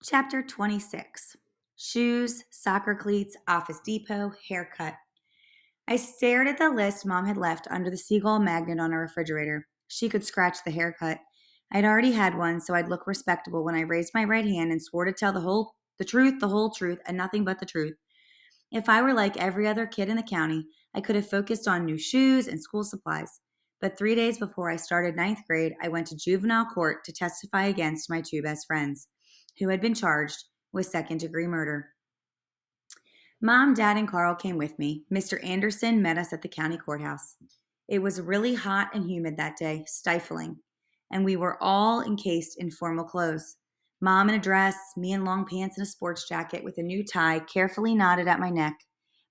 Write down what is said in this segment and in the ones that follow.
Chapter 26. Shoes, soccer cleats, Office Depot, haircut. I stared at the list Mom had left under the seagull magnet on her refrigerator. She could scratch the haircut. I'd already had one, so I'd look respectable when I raised my right hand and swore to tell the truth, the whole truth, and nothing but the truth. If I were like every other kid in the county, I could have focused on new shoes and school supplies. But 3 days before I started ninth grade, I went to juvenile court to testify against my two best friends, who had been charged with second-degree murder. Mom, Dad, and Carl came with me. Mr. Anderson met us at the county courthouse. It was really hot and humid that day, stifling, and we were all encased in formal clothes. Mom in a dress, me in long pants and a sports jacket with a new tie carefully knotted at my neck.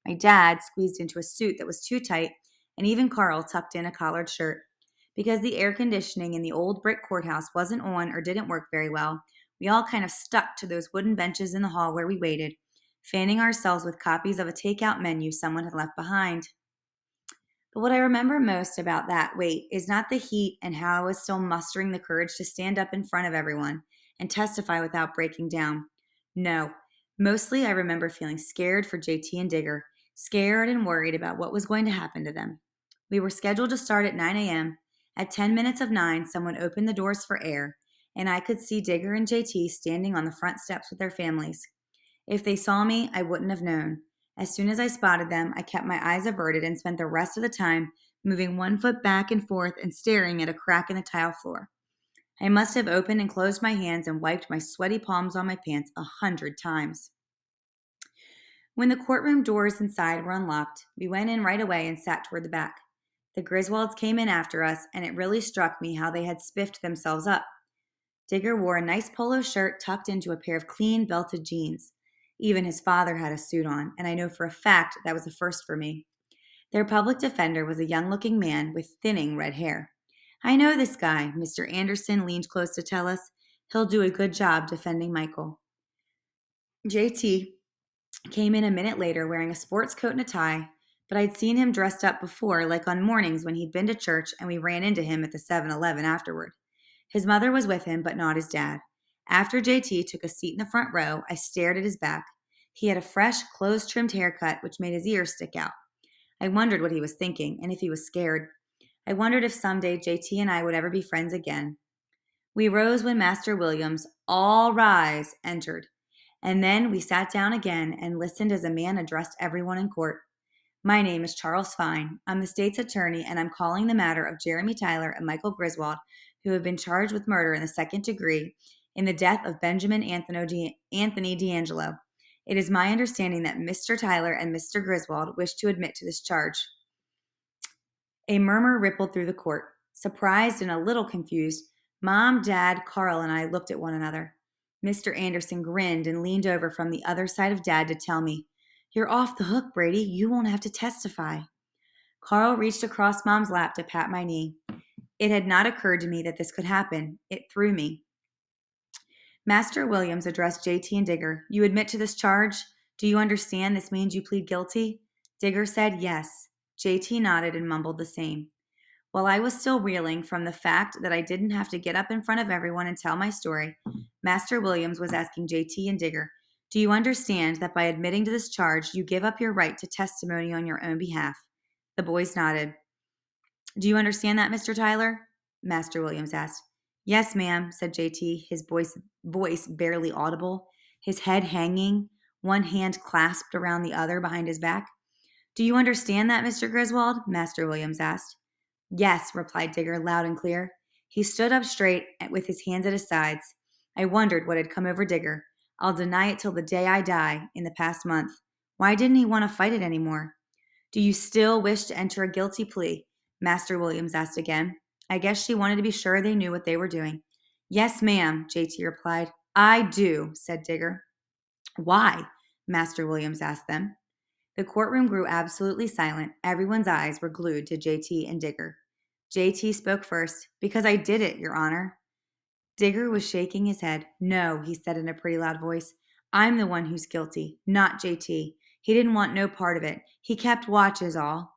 My dad squeezed into a suit that was too tight, and even Carl tucked in a collared shirt. Because the air conditioning in the old brick courthouse wasn't on or didn't work very well, we all kind of stuck to those wooden benches in the hall where we waited, fanning ourselves with copies of a takeout menu someone had left behind. But what I remember most about that wait is not the heat and how I was still mustering the courage to stand up in front of everyone and testify without breaking down. No, mostly I remember feeling scared for JT and Digger, scared and worried about what was going to happen to them. We were scheduled to start at 9 a.m. At 10 minutes of 9, someone opened the doors for air, and I could see Digger and JT standing on the front steps with their families. If they saw me, I wouldn't have known. As soon as I spotted them, I kept my eyes averted and spent the rest of the time moving one foot back and forth and staring at a crack in the tile floor. I must have opened and closed my hands and wiped my sweaty palms on my pants 100 times. When the courtroom doors inside were unlocked, we went in right away and sat toward the back. The Griswolds came in after us, and it really struck me how they had spiffed themselves up. Digger wore a nice polo shirt tucked into a pair of clean belted jeans. Even his father had a suit on, and I know for a fact that was a first for me. Their public defender was a young-looking man with thinning red hair. "I know this guy," Mr. Anderson leaned close to tell us. "He'll do a good job defending Michael." JT came in a minute later wearing a sports coat and a tie, but I'd seen him dressed up before, like on mornings when he'd been to church and we ran into him at the 7-Eleven afterward. His mother was with him, but not his dad. After JT took a seat in the front row, I stared at his back. He had a fresh, close-trimmed haircut, which made his ears stick out. I wondered what he was thinking, and if he was scared. I wondered if someday JT and I would ever be friends again. We rose when Master Williams, "All rise," entered, and then we sat down again and listened as a man addressed everyone in court. "My name is Charles Fine. I'm the state's attorney, and I'm calling the matter of Jeremy Tyler and Michael Griswold, who have been charged with murder in the second degree in the death of Benjamin Anthony D'Angelo. It is my understanding that Mr. Tyler and Mr. Griswold wish to admit to this charge." A murmur rippled through the court. Surprised and a little confused, Mom, Dad, Carl, and I looked at one another. Mr. Anderson grinned and leaned over from the other side of Dad to tell me, "You're off the hook, Brady. You won't have to testify." Carl reached across Mom's lap to pat my knee. It had not occurred to me that this could happen. It threw me. Master Williams addressed JT and Digger. "You admit to this charge? Do you understand this means you plead guilty?" Digger said yes. JT nodded and mumbled the same. While I was still reeling from the fact that I didn't have to get up in front of everyone and tell my story, Master Williams was asking JT and Digger, "Do you understand that by admitting to this charge, you give up your right to testimony on your own behalf?" The boys nodded. "Do you understand that, Mr. Tyler?" Master Williams asked. "Yes, ma'am," said JT, his voice barely audible, his head hanging, one hand clasped around the other behind his back. "Do you understand that, Mr. Griswold?" Master Williams asked. "Yes," replied Digger loud and clear. He stood up straight with his hands at his sides. I wondered what had come over Digger. I'll deny it till the day I die, in the past month. Why didn't he want to fight it anymore? "Do you still wish to enter a guilty plea?" Master Williams asked again. I guess she wanted to be sure they knew what they were doing. "Yes, ma'am," JT replied. "I do," said Digger. "Why?" Master Williams asked them. The courtroom grew absolutely silent. Everyone's eyes were glued to JT and Digger. JT spoke first. "Because I did it, Your Honor." Digger was shaking his head. "No," he said in a pretty loud voice. "I'm the one who's guilty, not JT. He didn't want no part of it. He kept watch is all."